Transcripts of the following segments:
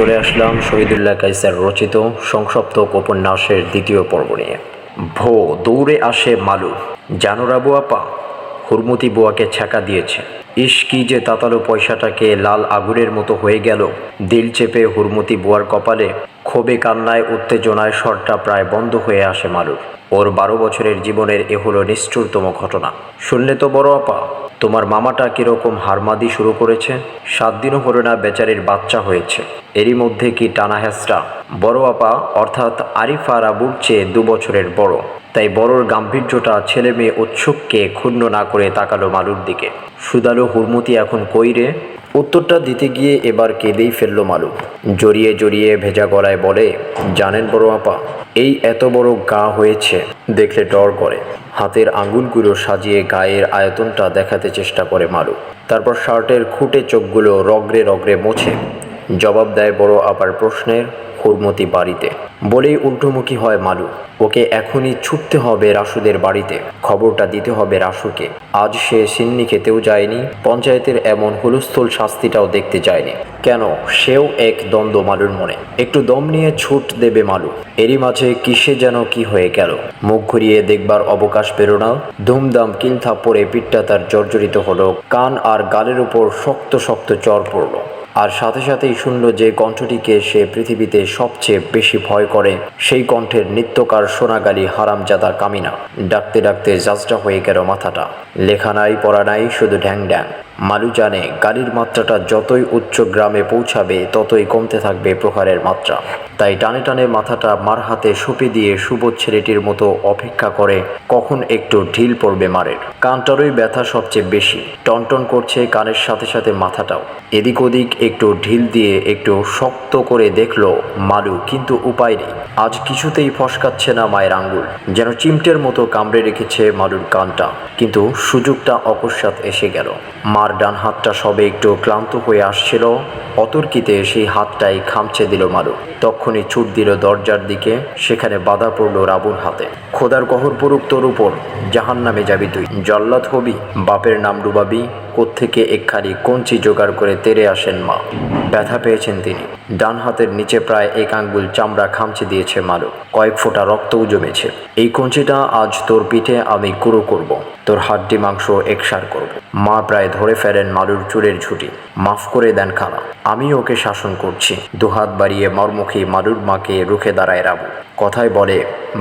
চলে আসলাম শহীদুল্লাহ কায়সার রচিত সংসপ্তক উপন্যাসের দ্বিতীয় পর্ব নিয়ে। ভো দৌড়ে আসে মালু। জানো রাবু আপা, হুরমতি বুয়াকে ছ্যাঁকা দিয়েছে। ইস কি যে তাতালো পয়সাটাকে লাল আগুনের মতো হয়ে গেল। দিল চেপে হুরমতি বুয়ার কপালে ক্ষোভে কান্নায় উত্তেজনায় স্বরটা প্রায় বন্ধ হয়ে আসে মালুর। ওর 12 বছরের জীবনের এ হলো নিষ্ঠুরতম ঘটনা। শুনলে তো বড় আপা, তোমার মামাটা কিরকম হারমাদি শুরু করেছে। 7 দিনও হলো না বেচারির বাচ্চা হয়েছে, এরই মধ্যে কি টানা হেঁচড়া। বড় আপা অর্থাৎ আরিফা রাবুর চেয়ে 2 বছরের বড়, তাই বড়র গাম্ভীর্যটা ছেলে মেয়ে উৎসুককে ক্ষুণ্ণ না করে তাকালো মালুর দিকে। সুদালো হুরমতি এখন কই রে? উত্তরটা দিতে গিয়ে এবার কেঁদেই ফেলল মালু। জড়িয়ে জড়িয়ে ভেজা গলায় বলে, জানেন বড় আপা, এই এত বড় গা হয়েছে দেখলে ডর করে। হাতের আঙুলগুলো সাজিয়ে গায়ের আয়তনটা দেখাতে চেষ্টা করে মালু। তারপর শার্টের খুঁটে চোখগুলো রগড়ে রগড়ে মোছে। জবাব দেয় বড় আপার প্রশ্নের, হুরমতি বাড়িতে। বলেই উল্টোমুখী হয় মালু। ওকে এখনই ছুটতে হবে রাসুদের বাড়িতে, খবরটা দিতে হবে রাসুকে। আজ সে সিন্নি খেতেও যায়নি, পঞ্চায়েতের এমন হুলস্থুল শাস্তিটাও দেখতে যায়নি। কেন, সেও এক দ্বন্দ্ব মালুর মনে। একটু দম নিয়ে ছুট দেবে মালু, এরই মাঝে কিসে যেন কি হয়ে গেল। মুখ ঘুরিয়ে দেখবার অবকাশ পেল না। ধুমধাম কিলথাপ্পড়ে পিঠটা তার জর্জরিত হলো, কান আর গালের উপর শক্ত শক্ত চড় পড়ল। আর সাথে সাথেই শুনল যে কণ্ঠটিকে সে পৃথিবীতে সবচেয়ে বেশি ভয় করে, সেই কণ্ঠের নিত্যকার সোনাগালি হারামজাদা কামিনা। ডাকতে ডাকতে জাজটা হয়ে গেল মাথাটা। লেখা নাই পড়া নাই, শুধু ঢ্যাং ঢ্যাং। মালু জানে গালির মাত্রাটা যতই উচ্চ গ্রামে পৌঁছাবে ততই কমতে থাকবে প্রহারের মাত্রা। তাই টানে টানে মাথাটা মার হাতে সঁপে দিয়ে সুবোধ ছেলেটির মতো অপেক্ষা করে কখন একটু ঢিল পড়বে মারের। কানটারই ব্যথা সবচেয়ে বেশি, টনটন করছে কানের সাথে সাথে মাথাটাও। এদিক ওদিক একটু ঢিল দিয়ে একটু শক্ত করে দেখলো মালু, কিন্তু উপায় নেই। আজ কিছুতেই ফসকাচ্ছে না মায়ের আঙ্গুল, যেন চিমটের মতো কামড়ে রেখেছে মালুর কানটা। কিন্তু সুযোগটা অকস্মাৎ এসে গেল। মার ডান হাতটা সবে একটু ক্লান্ত হয়ে আসছিল, অতর্কিতে সেই হাতটাই খামচে দিল মালু। তক্ষুনি ছুট দিল দরজার দিকে, সেখানে বাধা পড়ল রাবুর হাতে। খোদার কহর পড়ুক তোর উপর, জাহান্নামে যাবি তুই, জল্লাদ হবি, বাপের নাম ডুবাবি। কোত্থেকে একখানি কঞ্চি জোগাড় করে তেড়ে আসেন মা। ব্যথা পেয়েছেন তিনি। ডান হাতের নিচে প্রায় 1 আঙ্গুল চামড়া খামচে দিয়েছে মালু, কয়েক ফোঁটা রক্তও জমেছে। এই কঞ্চিটা আজ তোর পিঠে আমি গুঁড়ো করব, তোর হাড্ডি মাংস একসার করব। মা প্রায় ধরে ফেলেন মালুর চুলের ঝুঁটি। মাফ করে দেন খালা, আমি ওকে শাসন করছি। দুহাত বাড়িয়ে মর্মুখী মালুর মাকে রুখে দাঁড়ায় রাবু। কথায় বলে,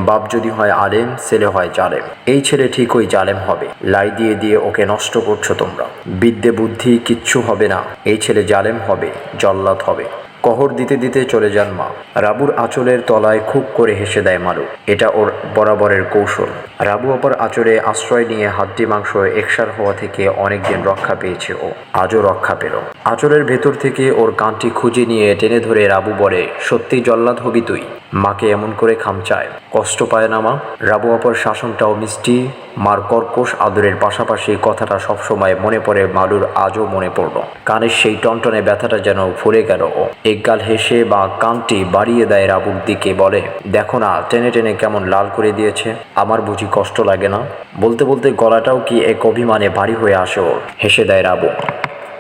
বাপ যদি হয় আলেম, ছেলে হয় জালেম। এই ছেলে ঠিকই জালেম হবে। লাই দিয়ে দিয়ে ওকে নষ্ট করছো তোমরা। বিদ্যে বুদ্ধি কিচ্ছু হবে না, এই ছেলে জালেম হবে, জল্লাদ হবে। কহর দিতে দিতে চলে যান মা। রাবুর আঁচলের তলায় খুব করে হেসে দেয় মালু। এটা ওর বরাবরের কৌশল। রাবু আপার আঁচলে আশ্রয় নিয়ে হাড্ডি মাংস একসার হওয়া থেকে অনেকদিন রক্ষা পেয়েছে ও, আজও রক্ষা পেল। আঁচলের ভেতর থেকে ওর কানটি খুঁজে নিয়ে টেনে ধরে রাবু বলে, সত্যি জল্লাদ হবি তুই? মাকে এমন করে খামচায়, কষ্ট পায় না মা? রাবু আপার শাসনটাও মিষ্টি, মার কর্কশ আদরের পাশাপাশি কথাটা সবসময় মনে পড়ে মালুর, আজও মনে পড়ল। কানের সেই টনটনে ব্যথাটা যেন ভুলে গেল ও। একগাল হেসে বা কানটি বাড়িয়ে দেয় রাবুর দিকে, বলে, দেখো না টেনে টেনে কেমন লাল করে দিয়েছে। আমার বুঝি কষ্ট লাগে না? বলতে বলতে গলাটাও কি এক অভিমানে ভারী হয়ে আসে ওর। হেসে দেয় রাবু।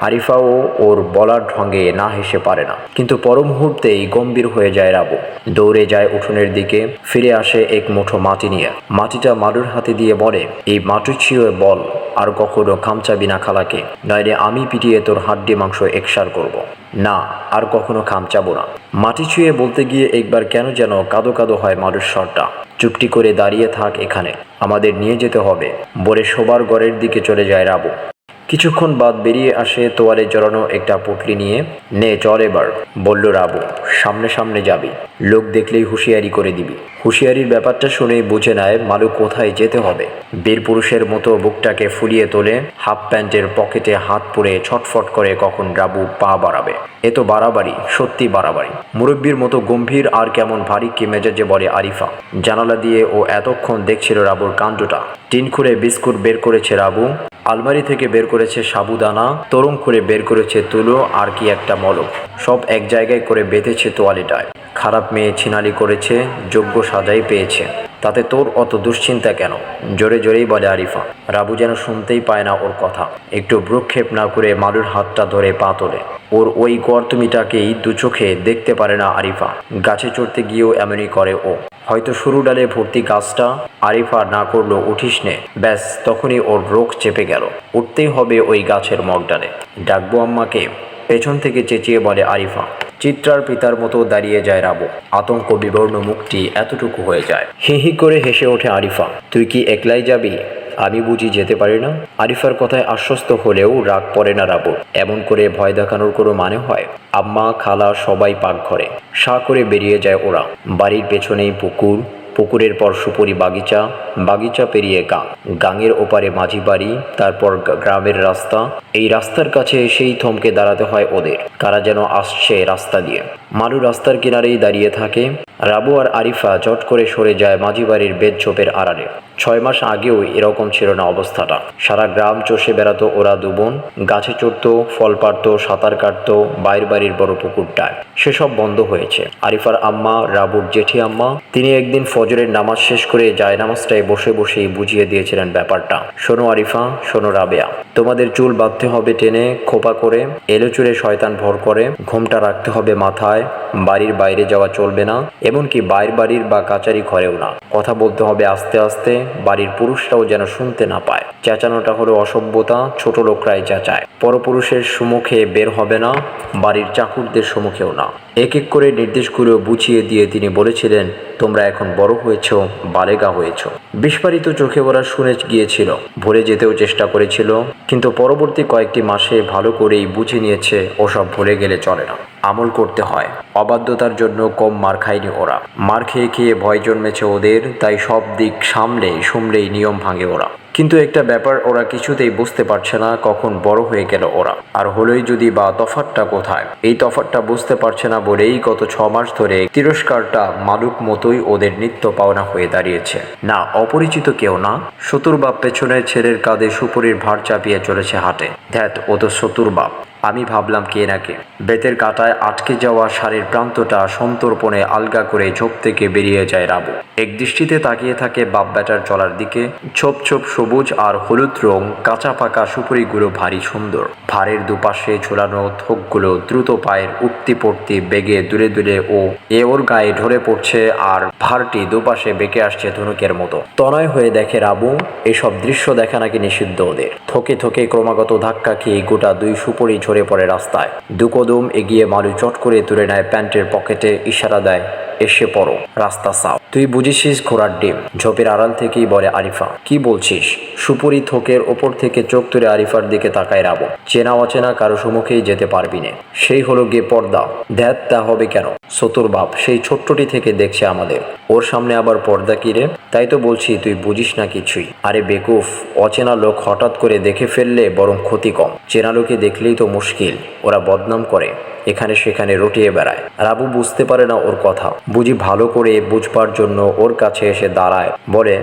আরিফাও ওর বলার ঢঙে না হেসে পারে না, কিন্তু পর মুহূর্তেই গম্ভীর হয়ে যায় রাবু। দৌড়ে যায় উঠোনের দিকে, ফিরে আসে এক মুঠো মাটি নিয়ে। মাটিটা মালুর হাতে দিয়ে বলে, এই মাটি ছুঁয়ে বল আর কখনো খামচাবি না খালাকে, নইলে আমি পিটিয়ে তোর হাড্ডি মাংস একসার করব। না, আর কখনো খামচাবো না। মাটি ছুঁয়ে বলতে গিয়ে একবার কেন যেন কাদো কাদো হয় মালুর স্বরটা। চুপটি করে দাঁড়িয়ে থাক এখানে, আমাদের নিয়ে যেতে হবে, বলে শোবার ঘরের দিকে চলে যায় রাবু। কিছুক্ষণ বাদ বেরিয়ে আসে তোয়ালে জড়ানো একটা পুটলি নিয়ে। নে চল এবার, বলল রাবু, সামনে সামনে যাবি, লোক দেখলেই হুঁশিয়ারি করে দিবি। হুঁশিয়ারির ব্যাপারটা শুনে বুঝে নেয় মালু কোথায় যেতে হবে। বীর পুরুষের মতো বুকটাকে ফুলিয়ে তোলে, হাফ প্যান্টের পকেটে হাত পুরে ছটফট করে কখন রাবু পা বাড়াবে। এ তো বাড়াবাড়ি, সত্যি বাড়াবাড়ি। মুরব্বীর মতো গম্ভীর আর কেমন ভারী কি মেজাজে বলে আরিফা। জানালা দিয়ে ও এতক্ষণ দেখছিল রাবুর কাণ্ডটা। টিন খুলে বিস্কুট বের করেছে রাবু, আলমারি থেকে বের করেছে সাবুদানা, তরুণ করে বের করেছে তুলো আর কি একটা মলম। সব এক জায়গায় করে বেঁধেছে তোয়ালেটায়। খারাপ মেয়ে ছিনালি করেছে, যোগ্য সাজাই পেয়েছে। তাতে তোর অত দুশ্চিন্তা কেন? জোরে জোরেই বলে আরিফা। রাবু যেন শুনতেই পায় না ওর কথা। একটু ভ্রুক্ষেপ না করে মালুর হাতটা ধরে পা তোলে। ওর ওই গর্তুমিটাকেই দু চোখে দেখতে পারে না আরিফা। গাছে চড়তে গিয়েও এমনই করে ও। হয়তো সরু ডালে ভর্তি গাছটা আরিফা না করলো উঠিস নে, ব্যাস তখনই ওর রোগ চেপে গেল। উঠতেই হবে ওই গাছের মগডালে। ডাকবো আম্মাকে? পেছন থেকে চেঁচিয়ে বলে আরিফা। চিত্রার পিতার মতো দাঁড়িয়ে যায় রাবু। আতঙ্ক বিবর্ণ মুখটি এতটুকু হয়ে যায়। হি হি করে হেসে ওঠে আরিফা। তুই কি একলাই যাবি? আমি বুঝি যেতে পারি না? আরিফার কথায় আশ্বস্ত হলেও রাগ পড়ে না রাবুর। এমন করে ভয় দেখানোর কোনো মানে হয়? আম্মা খালা সবাই পাকঘরে। সা করে বেরিয়ে যায় ওরা। বাড়ির পেছনেই পুকুর, পুকুরের পর সুপুরি বাগিচা, বাগিচা পেরিয়ে গাঁ, গাঙের ওপারে মাঝি বাড়ি, তারপর গ্রামের রাস্তা। এই রাস্তার কাছে এসেই থমকে দাঁড়াতে হয় ওদের। কারা যেন আসছে রাস্তা দিয়ে। মালু রাস্তার কিনারেই দাঁড়িয়ে থাকে। রাবু আর আরিফা চট করে সরে যায় মাঝি বাড়ির বেদঝোপের আড়ালে। 6 মাস আগেও এরকম ছিল না অবস্থাটা। সারা গ্রাম চষে বেড়াতো ওরা দুবোন। গাছে চড়তো, ফল পাড়তো, সাঁতার কাটতো বাইর বাড়ির বড় পুকুরটায়। সেসব বন্ধ হয়েছে। আরিফার আম্মা, রাবুর জেঠি আম্মা, তিনি একদিন ফজরের নামাজ শেষ করে জায়নামাজটায় বসে বসেই বুঝিয়ে দিয়েছিলেন ব্যাপারটা। শোনো আরিফা, শোনো রাবেয়া, তোমাদের চুল বাঁধতে হবে টেনে খোপা করে, এলো চুলে শয়তান ভর করে, ঘোমটা রাখতে হবে মাথায়, বাড়ির বাইরে যাওয়া চলবে না, এমনকি বাইর বাড়ির বা কাচারি ঘরেও না। কথা বলতে হবে আস্তে আস্তে, বাড়ির পুরুষরাও যেন শুনতে না পায়। চেঁচানোটা হলো অসভ্যতা, ছোট লোকরাই চেঁচায়। পরপুরুষের সম্মুখে বের হবে না, বাড়ির চাকরদের সম্মুখেও না। এক এক করে নির্দেশগুলো বুঝিয়ে দিয়ে তিনি বলেছিলেন, তোমরা এখন বড় হয়েছ, বালেগা হয়েছ। বিস্ফারিত চোখে ওরা শুনে গিয়েছিল, ভুলে যেতেও চেষ্টা করেছিল, কিন্তু পরবর্তী কয়েকটি মাসে ভালো করেই বুঝে নিয়েছে ওসব ভুলে গেলে চলে না, আমল করতে হয়। অবাধ্যতার জন্য কম মার খায়নি ওরা। মার খেয়ে খেয়ে ভয় জন্মেছে ওদের, তাই সব দিক সামলেই নিয়ম ভাঙে ওরা। কিন্তু একটা ব্যাপার ওরা কিছুতেই বুঝতে পারছে না, কখন বড় হয়ে গেল ওরা, আর হলোই যদি বা তফাৎটা কোথায়। এই তফাৎটা বুঝতে পারছে না বলেই গত 6 মাস ধরে তিরস্কারটা মালুক মতোই ওদের নিত্য পাওনা হয়ে দাঁড়িয়েছে। না অপরিচিত কেউ না, শতুর বাপ পেছনে ছেলের কাঁধে সুপুরির ভার চাপিয়ে চলেছে হাটে। ধ্যাত, ও তো শতুর বাপ। আমি ভাবলাম কে নাকি। বেতের কাঁটায় আটকে যাওয়া শাড়ির প্রান্তটা সন্তর্পণে আলগা করে ঝোপ থেকে বেরিয়ে যায় রাবু। এক দৃষ্টিতে তাকিয়ে থাকে বাপ বেটার চলার দিকে। ছোপ ছোপ সবুজ আর হলুদ রং কাঁচা পাকা সুপুরিগুলো ভারী সুন্দর। ভারের দুপাশে ঝোলানো থোকগুলো দ্রুত পায়ের উঠতি পড়তি বেগে দূরে দূরে ও ওর গায়ে ঢলে পড়ছে, আর ভারটি দুপাশে বেঁকে আসছে ধনুকের মতো। তনয় হয়ে দেখে রাবু, এসব দৃশ্য দেখা নাকি নিষিদ্ধ ওদের। থকে থকে ক্রমাগত ধাক্কা খেয়ে গোটা 2 সুপুরি ঝরে পড়ে রাস্তায়। দুকদম এগিয়ে মালু চট করে তুলে নেয় প্যান্টের পকেটে, ইশারা দেয়, এসে পড়ো, রাস্তা সাফ। তুই বুঝেছিস ঘোড়ার ডিম? ঝোপের আড়াল থেকেই বলে আরিফা। কি বলছিস? সুপুরি থোকের ওপর থেকে চোখ তুলে আরিফার দিকে তাকায় রাবু। চেনা অচেনা কারো সম্মুখেই যেতে পারবি না, সেই হলো গিয়ে পর্দা। ধ্যাত, তা হবে কেন? শতুর বাপ সেই ছোট্টটি থেকে দেখছে আমাদের, ওর সামনে আবার পর্দা কি রে? তাই তো বলছি তুই বুঝিস না কিছুই। আরে বেকুফ, অচেনা লোক হঠাৎ করে দেখে ফেললে বরং ক্ষতি কম, চেনা লোকে দেখলেই তো মুশকিল। ওরা বদনাম করে, এখানে সেখানে রটিয়ে বেড়ায়। রাবু বুঝতে পারে না ওর কথা, বুঝি ভালো করে বুঝবার জন্য ওর কাছে এসে দাঁড়ায়। বলে,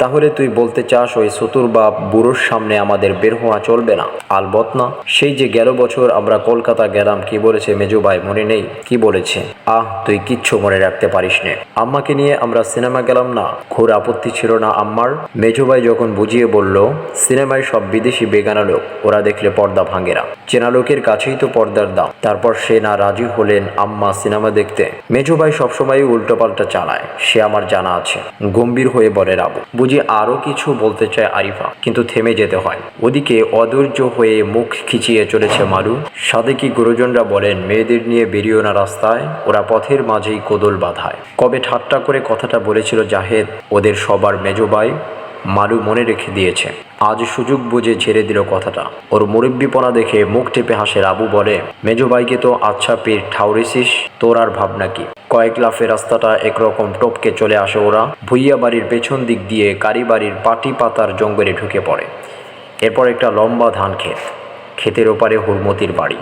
তাহলে তুই বলতে চাস ওই শতুর বাপ বুড়োর সামনে আমাদের বের হওয়া চলবে না? আলবত না। সেই যে গেল বছর আমরা কলকাতা গেলাম, কি বলেছে মেজো ভাই মনে নেই? কি বলেছে? তুই কিচ্ছু মনে রাখতে পারিস নে। আম্মাকে নিয়ে আমরা সিনেমা গেলাম না, ঘোর আপত্তি ছিল না আম্মার? মেজো ভাই যখন বুঝিয়ে বলল, সিনেমায় সব বিদেশি বেগানা লোক, ওরা দেখলে পর্দা ভাঙেরা, চেনা লোকের কাছেই তো পর্দার দাম। তারপর সে না রাজি হলেন আম্মা সিনেমা দেখতে। মেজো ভাই সবসময় উল্টোপাল্টা চালায়, সে আমার জানা আছে। গম্ভীর হয়ে বলে রাবু। বুঝি আরো কিছু বলতে চায় আরিফা, কিন্তু থেমে যেতে হয়। ওদিকে অধৈর্য হয়ে মুখ খিচিয়ে চলেছে মালু। সাদেকি গুরুজনরা বলেন, মেয়েদের নিয়ে বেরিয়েও না রাস্তায়, ওরা পথের মাঝেই কোদল বাঁধায়। কবে ঠাট্টা করে কথাটা বলেছিল জাহেদ, ওদের সবার মেজো ভাই। মালু মনে রেখে দিয়েছে, আজ সুযোগ বুঝে ছেড়ে দিল কথাটা। ওর মুরব্বিপনা দেখে মুখ টেপে হাসে রাবু। বলে, মেজো ভাইকে তো আচ্ছা পীর ঠাউরেছিস, তোর আর ভাবনা কি? কয়েক লাফে রাস্তাটা একরকম টপকে চলে আসে ওরা। ভুইয়া বাড়ির পেছন দিক দিয়ে কারি বাড়ির পাটি পাতার জঙ্গলে ঢুকে পড়ে। এরপর একটা লম্বা ধান ক্ষেত, ক্ষেতের ওপারে হুরমতির বাড়ি।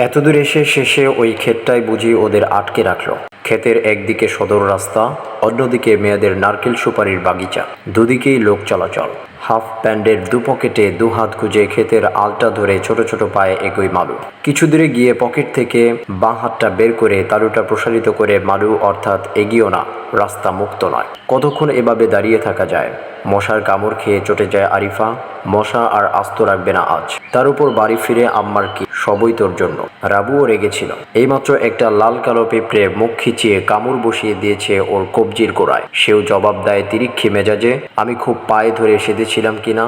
এতদূর এসে শেষে ওই ক্ষেতটাই বুঝি ওদের আটকে রাখলো। ক্ষেতের একদিকে সদর রাস্তা, অন্যদিকে মেয়েদের নারকেল সুপারির বাগিচা, দুদিকেই লোক চলাচল। হাফ প্যান্টের দু পকেটে দু হাত গুজে ক্ষেতের আলটা ধরে ছোট ছোট পায়ে এগোয় মালু। কিছু দূরে গিয়ে পকেট থেকে বাঁ হাতটা বের করে তালুটা প্রসারিত করে মালু অর্থাৎ এগিয়েও না, রাস্তা মুক্ত নয়। কতক্ষণ এভাবে দাঁড়িয়ে থাকা যায়? মশার কামড় খেয়ে চটে যায় আরিফা। মশা আর আস্ত রাখবে না আজ। তার উপর বাড়ি ফিরে আম্মার কি সবই তোর জন্য। রাবুও রেগেছিল। এইমাত্র একটা লাল কালো পিঁপড়ে মুখ খিচিয়ে কামড় বসিয়ে দিয়েছে ওর কবজির গোড়ায়। সেও জবাব দেয় তিরিক্ষি মেজাজে, আমি খুব পায়ে ধরে সেধেছিলাম কিনা।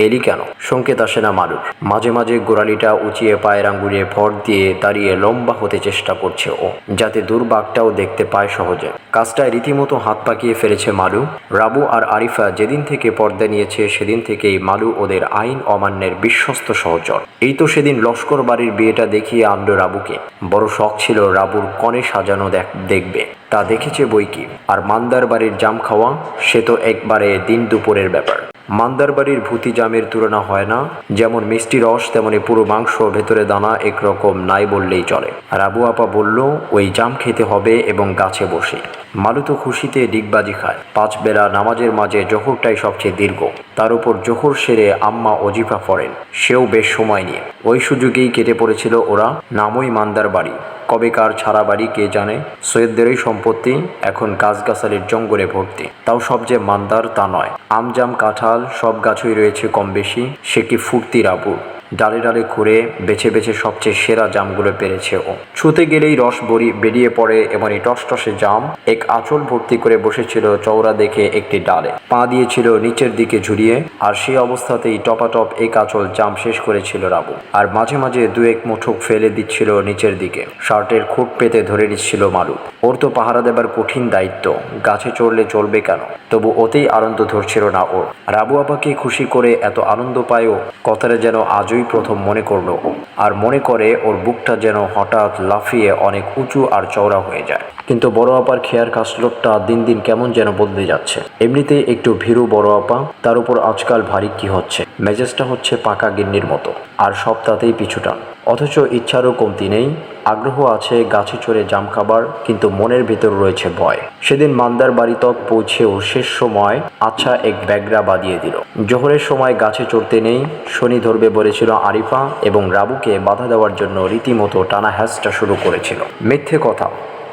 এলি কেন? সংকেত আসে না মালুর। মাঝে মাঝে গোড়ালিটা উঁচিয়ে পায়ের আঙ্গুলে ভর দিয়ে দাঁড়িয়ে লম্বা হতে চেষ্টা করছে ও, যাতে দুর্বাগটাও দেখতে পায় সহজে। কাজটায় রীতিমতো হাত পাকিয়ে ফেলেছে মালু। রাবু আর আরিফা যেদিন থেকে পর্দা নিয়েছে সেদিন থেকেই মালু ওদের আইন অমান্যের বিশ্বস্ত সহচর। এই তো সেদিন লস্কর বাড়ির বিয়েটা দেখিয়ে আনলো রাবুকে। বড় শখ ছিল রাবুর কনে সাজানো দেখবে, তা দেখেছে বইকি। আর মান্দার বাড়ির জাম খাওয়া, সে তো একবারে দিন দুপুরের ব্যাপার। মান্দার বাড়ির ভূতি জামের তুলনা হয় না। যেমন মিষ্টি রস তেমনি পুরো মাংস, ভেতরে দানা একরকম নাই বললেই চলে। রাবু আপা বলল ওই জাম খেতে হবে এবং গাছে বসে। মালু তো খুশিতে ডিগবাজি খায়। 5 বেলা নামাজের মাঝে জোহরটাই সবচেয়ে দীর্ঘ। তার উপর জোহর সেরে আম্মা অজিফা পড়েন, সেও বেশ সময় নিয়ে। ওই সুযোগেই কেটে পড়েছিল ওরা। নামই মান্দার বাড়ি, কবেকার ছাড়া বাড়ি কে জানে। সৈয়দদেরই সম্পত্তি, এখন গাছগাছালির জঙ্গলে ভর্তি। তাও সব যে মান্দার তা নয়। আমজাম কাঁঠাল সব গাছই রয়েছে কম বেশি। সে কি ফুর্তি রাবু! ডালে ডালে ঘুরে বেছে বেছে সবচেয়ে সেরা জামগুলো পেরেছে ও। ছুতে গেলেই রস বেরিয়ে পড়ে এমনই টসটসে জাম। এক আঁচল ভর্তি করে বসেছিল চওড়া দেখে একটি ডালে, পা দিয়েছিল নিচের দিকে ঝুলিয়ে। আর সেই অবস্থাতেই টপাটপ এক আঁচল জাম শেষ করেছিল রাবু। আর মাঝে মাঝে দু এক মুঠো ফেলে দিচ্ছিল নিচের দিকে। শার্টের খুঁট পেতে ধরে নিচ্ছিল মালু। ওর তো পাহারা দেবার কঠিন দায়িত্ব, গাছে চড়লে চলবে কেন। তবু ওতেই আনন্দ ধরছিল না ওর। রাবু আপাকে খুশি করে এত আনন্দ পায়ও, কথাটা যেন আজই প্রথম মনে করলো ও। আর মনে করে ওর বুকটা যেন হঠাৎ লাফিয়ে অনেক উঁচু আর চওড়া হয়ে যায়। কিন্তু বড় আপার খেয়ার কাসলটটা দিন দিন কেমন যেন বদলে যাচ্ছে। এমনিতেই একটু ভীরু বড় আপা, তার উপর আজকাল ভারী কি হচ্ছে, মেজাজটা হচ্ছে পাকা গিন্নির মতো। আর সব তাতেই পিছুটান। অথচ ইচ্ছারও কমতি নেই। আগ্রহ আছে গাছে চড়ে জাম খাবার, কিন্তু মনের ভিতর রয়েছে ভয়। সেদিন মান্দার বাড়ি তক পৌঁছেও শেষ সময় আচ্ছা এক ব্যাগরা বাঁধিয়ে দিল। জোহরের সময় গাছে চড়তে নেই, শনি ধরবে বলেছিল আরিফা, এবং রাবুকে বাধা দেওয়ার জন্য রীতিমতো টানা হ্যাসটা শুরু করেছিল। মিথ্যে কথা,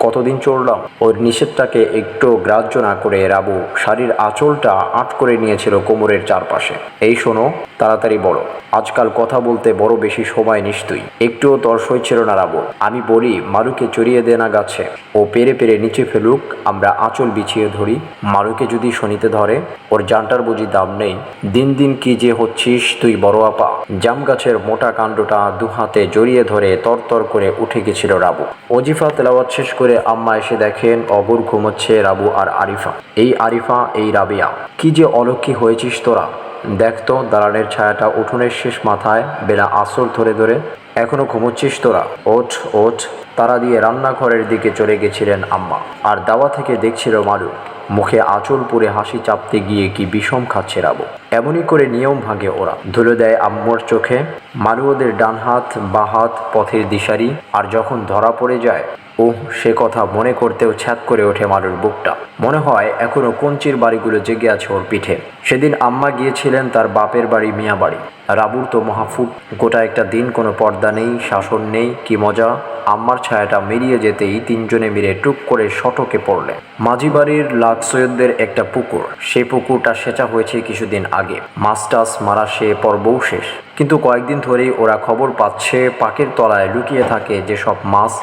কতদিন চড়লাম। ওর নিষেধটাকে একটু গ্রাহ্য না করে রাবু শাড়ির আঁচলটা আট করে নিয়েছিল কোমরের চারপাশে। এই শোনো, তাড়াতাড়ি বলো, আজকাল কথা বলতে বড় বেশি সময় নিশ্চয়ই। একটুও তর সইছিল না রাবু। আমি বলি মারুকে চড়িয়ে দে না গাছে, ও পেরে পেরে নিচে ফেলুক, আমরা আঁচল বিছিয়ে ধরি। মারুকে যদি শনিতে ধরে, ওর জানটার বুঝি দাম নেই। দিন দিন কি যে হচ্ছিস তুই বড় আপা। জাম গাছের মোটা কাণ্ডটা দু হাতে জড়িয়ে ধরে তরতর করে উঠে গেছিল রাবু। অজিফা তেলাওয়াত শেষ করে আম্মা এসে দেখেন অগর ঘুমোচ্ছে রাবু আর আরিফা। এই আরিফা, এই রাবিয়া, কি যে অলক্ষী হয়েছিস তোরা। দেখতো দালানের ছায়াটা উঠোনের শেষ মাথায়, বেলা আসর ধরে ধরে। এখনো ঘুমোচ্ছিস তোরা? ওঠ ওঠ। তারা দিয়ে রান্নাঘরের দিকে চলে গেছিলেন আম্মা। আর দাওয়া থেকে দেখছিল মারু। মুখে আঁচল পুরে হাসি চাপতে গিয়ে কি বিষম খাচ্ছে রাবু। এমনই করে নিয়ম ভাঙে ওরা। ধুলো দেয় আম্মুর চোখে। মারু ওদের ডান হাত বাঁ হাত পথের দিশারি। আর যখন ধরা পড়ে যায়, সে কথা মনে করতেও ছ্যাদ করে ওঠে মারুর বুকটা। মনে হয় এখনো কঞ্চির বাড়িগুলো জেগে আছে ওর পিঠে। সেদিন আম্মা গিয়েছিলেন তার বাপের বাড়ি মিয়া বাড়ি। রাবুর তো মহাফুট। গোটা একটা দিন কোনো পর্দা নেই, শাসন নেই। কি মজা। আম্মার ছায়াটা মিলিয়ে যেতেই তিনজনে মিলে টুক করে সটকে পড়লে। মাঝি বাড়ির লাট সৈয়দদের একটা পুকুর। সেই পুকুরটা সেচা হয়েছে কিছুদিন আগে। মাছ টাছ মারা সে পর্বও শেষ। কিন্তু কয়েকদিন ধরেই ওরা খবর পাচ্ছে পাকের তলায় লুকিয়ে থাকে যেসব মাছ,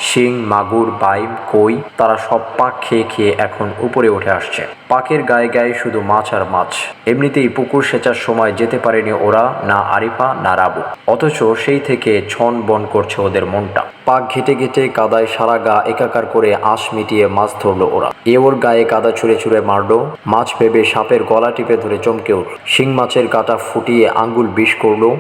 শিং, মাগুর, বাইম, কই, তারা সব পাক খেয়ে খেয়ে এখন উপরে উঠে আসছে। পাকের গায়ে গায়ে শুধু মাছ আর মাছ। এমনিতেই পুকুর সেচার সময় যেতে পারেনি ওরা, না আরিফা না রাবু। অথচ সেই থেকে ছন বন করছে ওদের মনটা। পাক ঘেটে ঘেটে কাদায় সারা গা একাকার করে আঁশ মিটিয়ে মাছ ধরলো ওরা। ওর গায়ে কাদা ছুঁড়ে ছুঁড়ে মারলো। মাছ ভেবে সাপের গলা টিপে ধরে চমকে উঠল। শিং মাছের কাঁটা ফুটিয়ে আঙ্গুল বিষ করলো।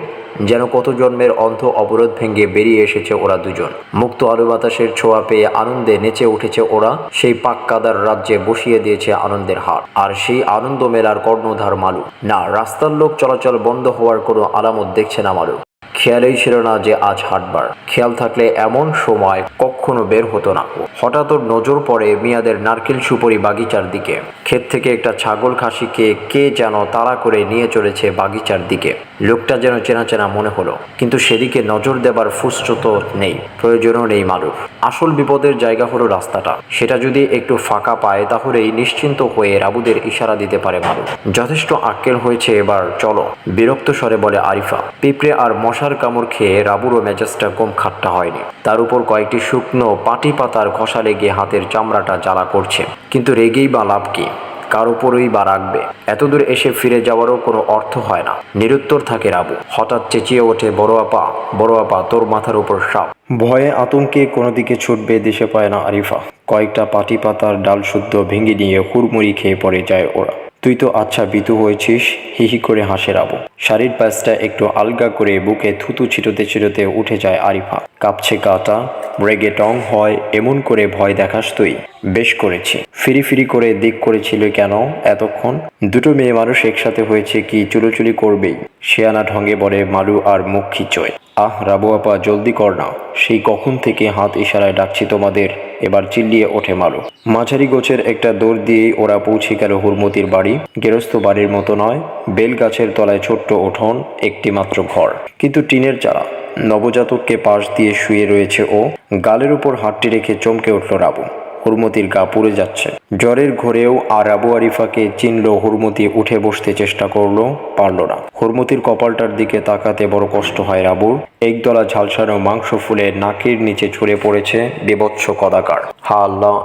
যেন কত জন্মের অন্ধ অবরোধ ভেঙে বেরিয়ে এসেছে ওরা দুজন। মুক্ত আলো বাতাসের ছোঁয়া পেয়ে আনন্দে নেচে উঠেছে ওরা। সেই পাক কাদার রাজ্যে বসিয়ে দিয়েছে আনন্দের হাট। আর সেই আনন্দ মেলার কর্ণধার মালু। না, রাস্তার লোক চলাচল বন্ধ হওয়ার কোনো আলামত দেখছে না মালু। খেয়ালই ছিল না যে আজ হাটবার। খেয়াল থাকলে এমন সময় কখনো বের হতো না। হঠাৎ ওর নজর পড়ে মিয়াদের নারকেল সুপারি বাগিচার দিকে। ক্ষেত থেকে একটা ছাগল খাসিকে কে যেন তাড়া করে নিয়ে চলেছে বাগিচার দিকে। লোকটা যেন চেনা চেনা মনে হলো, কিন্তু সেদিকে নজর দেবার ফুসরত নেই, প্রয়োজনও নেই মালুর। আসল বিপদের জায়গা হলো রাস্তাটা, সেটা যদি একটু ফাঁকা পায় তাহলেই নিশ্চিন্ত হয়ে রাবুদের ইশারা দিতে পারে মালু। যথেষ্ট আক্কেল হয়েছে, এবার চলো, বিরক্ত স্বরে বলে আরিফা। পিঁপড়ে আর মশার কামড় খেয়ে রাবুরও মেজাজটা কম খাট্টা হয়নি। তার উপর কয়েকটি শুকনো পাটি পাতার খসা লেগে হাতের চামড়াটা জ্বালা করছে। কিন্তু রেগেই বা লাভ কি? কার উপরই বা রাখবে? এতদূর এসে ফিরে যাওয়ারও কোনো অর্থ হয় না। নিরুত্তর থাকে রাবু। হঠাৎ চেঁচিয়ে ওঠে, বড় আপা, বড় আপা, তোর মাথার উপর সাপ। ভয়ে আতঙ্কে কোনো দিকে ছুটবে দিশে পায় না আরিফা। কয়েকটা পাটি পাতার ডাল শুদ্ধ ভেঙে নিয়ে হুড়মুড়ি খেয়ে পড়ে যায় ওরা। তুই তো আচ্ছা বিতু হয়েছিস, হিহি করে হাসে রাবু। শাড়ির প্যাচটা একটু আলগা করে বুকে থুতু ছিটোতে ছিটোতে উঠে যায় আরিফা। কাঁপছে গাটা, রেগে টং হয়, এমন করে ভয় দেখাস তুই? বেশ করেছি। ফিরি ফিরি করে দিক করেছিল কেন এতক্ষণ? দুটো মেয়ে মানুষ একসাথে হয়েছে কি চুলোচুলি করবেই? শেয়ানা ঢঙ্গে বলে মালু আর মুখ খিচোয়। আহ রাবু আপা, জলদি কর না, সেই কখন থেকে হাত ইশারায় ডাকছি তোমাদের। এবার চিল্লিয়ে ওঠে মালু। মাঝারি গোছের একটা দৌড় দিয়েই ওরা পৌঁছে গেল হুড়মতির বাড়ি। গেরস্থ বাড়ির মতো নয়, বেল গাছের তলায় ছোট্ট উঠোন, একটি মাত্র ঘর, কিন্তু টিনের চালা। নবজাতককে পাশ দিয়ে শুয়ে রয়েছে ও। গালের উপর হাতটি রেখে চমকে উঠল রাবু। হুড়মতির গা পুড়ে যাচ্ছে। জ্বরের ঘোরেও আর আবু আরিফাকে চিনল। হুড়মতি উঠে বসতে চেষ্টা করলো, পারল না। হুড়মতির কপালটার দিকে তাকাতে বড় কষ্ট হয় রাবুর। একদলা ঝালসানো মাংস ফুলে নাকের নিচে ছড়ে পড়েছে বিভৎস কদাকার। হা আল্লাহ,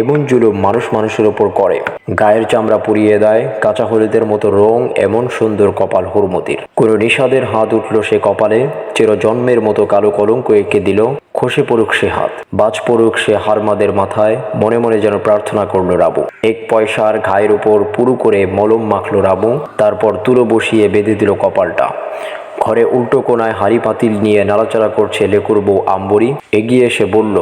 এমন জুলুম মানুষ মানুষের ওপর করে? গায়ের চামড়া পুড়িয়ে দেয়, কাঁচা হলুদের মতো রং, এমন সুন্দর কপাল হুড়মতির। কোনো নিষাদের হাত উঠল সে কপালে, চিরজন্মের মতো কালো কলঙ্ক এঁকে দিল। খসে পড়ুক সে হাত, বাজ পড়ুক সে হারমাদের মাথায়, মনে মনে যেন প্রার্থনা করলো রাবু। এক পয়সার ঘায়ের উপর পুরু করে মলম মাখলো রাবু, তারপর তুলো বসিয়ে বেঁধে দিল কপালটা। ঘরে উল্টো কোনায় হাঁড়ি পাতিল নিয়ে নাড়াচাড়া করছে লেকুর বউ আম্বরী। এগিয়ে এসে বলল,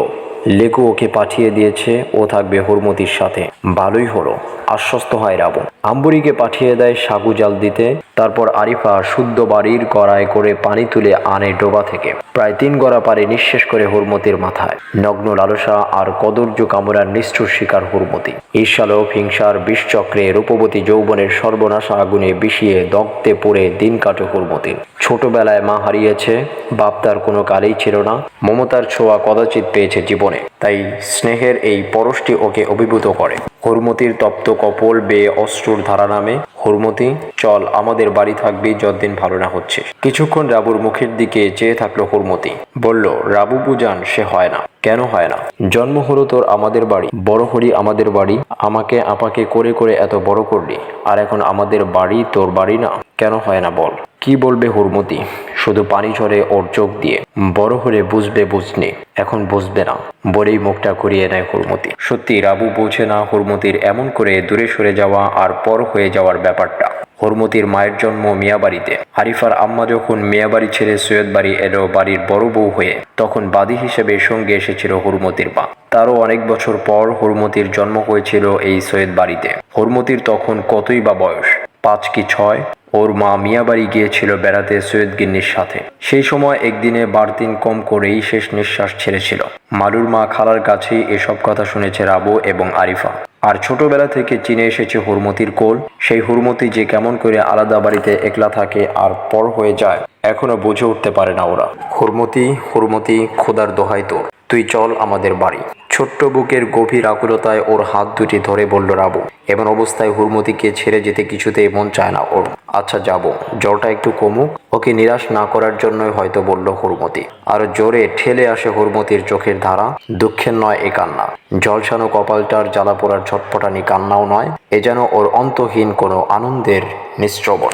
লেকু ওকে পাঠিয়ে দিয়েছে, ও থাকবে হুড়মতির সাথে। ভালোই হলো, আশ্বস্ত হয় রাবু। আম্বরীকে পাঠিয়ে দেয় সাগু জাল দিতে। তারপর আরিফা শুদ্ধ বাড়ির গড়ায় করে পানি তুলে আনে ডোবা থেকে। প্রায় 3 গড়া পারে নিঃশেষ করে হুড়মতির মাথায়। নগ্ন লালসা আর কদর্য কামড়ার নিষ্ঠুর শিকার হুড়মতি। ঈর্ষালোভ হিংসার বিষচক্রে রূপবতী যৌবনের সর্বনাশা আগুনে বিষিয়ে দগ্ধে পড়ে দিন কাটে হুড়মতির। ছোটবেলায় মা হারিয়েছে, বাপ তার কোনো কালেই ছিল না। মমতার ছোঁয়া কদাচিৎ পেয়েছে জীবনে, তাই স্নেহের এই পরশটি ওকে অভিভূত করে। হুড়মতির তপ্ত কপোল বেয়ে অশ্রুর ধারা নামে। হুড়মতি, চল, আমাদের বাড়ি থাকবি যতদিন ভালো না হচ্ছে। কিছুক্ষণ রাবুর মুখের দিকে চেয়ে থাকলো হুড়মতি। বলল, রাবু বুঝান, সে হয় না। কেন হয় না? জন্ম হলো তোর আমাদের বাড়ি, বড় হলি আমাদের বাড়ি, আমাকে আপাকে করে করে এত বড় করলি, আর এখন আমাদের বাড়ি তোর বাড়ি না? কেন হয় না বল? কি বলবে হুড়মতি? শুধু পানি ঝরে ওর চোখ দিয়ে। বড় হলে বুঝবে বুঝনি, এখন বুঝবে না, বলেই মুখটা ঘুরিয়ে নেয় হুড়মতি। সত্যি রাবু বোঝে না হুড়মতির এমন করে দূরে সরে যাওয়া আর পর হয়ে যাওয়ার ব্যাপারটা। হুড়মতির মায়ের জন্ম মিয়াবাড়িতে। আরিফার আম্মা যখন মিয়াবাড়ি ছেড়ে সৈয়দ বাড়ি এলো বাড়ির বড় বউ হয়ে, তখন বাদী হিসেবে সঙ্গে এসেছিল হুড়মতির মা। তারও অনেক বছর পর হুড়মতির জন্ম হয়েছিল এই সৈয়দ বাড়িতে। হুড়মতির তখন কতই বা বয়স, 5 কি 6। ওর মা মিয়াবাড়ি গিয়েছিল বেড়াতে সৈয়দ গিন্নির সাথে। সেই সময় একদিনে 12 দিন কম করেই শেষ নিঃশ্বাস ছেড়েছিল। মালুর মা খালার কাছেই এসব কথা শুনেছে রাবু এবং আরিফা। আর ছোটবেলা থেকে চিনে এসেছে হুড়মতির কোল। সেই হুড়মতি যে কেমন করে আলাদা বাড়িতে একলা থাকে আর পর হয়ে যায়, এখনো বুঝে উঠতে পারে না ওরা। হুড়মতি, হুড়মতি, খোদার দোহাই তোর, তুই চল আমাদের বাড়ি। ছোট্ট বুকের গভীর আকুলতায় ওর হাত দুটি ধরে বলল রাবু। এমন অবস্থায় হুড়মতিকে ছেড়ে যেতে কিছুতেই মন চায় না ওর। আচ্ছা যাব, জ্বরটা একটু কমুক। ওকে নিরাশ না করার জন্যই হয়তো বলল হুড়মতি। আর জোরে ঠেলে আসে হুড়মতির চোখের ধারা। দুঃখের নয় এ কান্না, ঝলসানো কপালটার জ্বালা পোড়ার ছটফটানি কান্নাও নয়, এ যেন ওর অন্তহীন কোনো আনন্দের নিঃস্রবণ।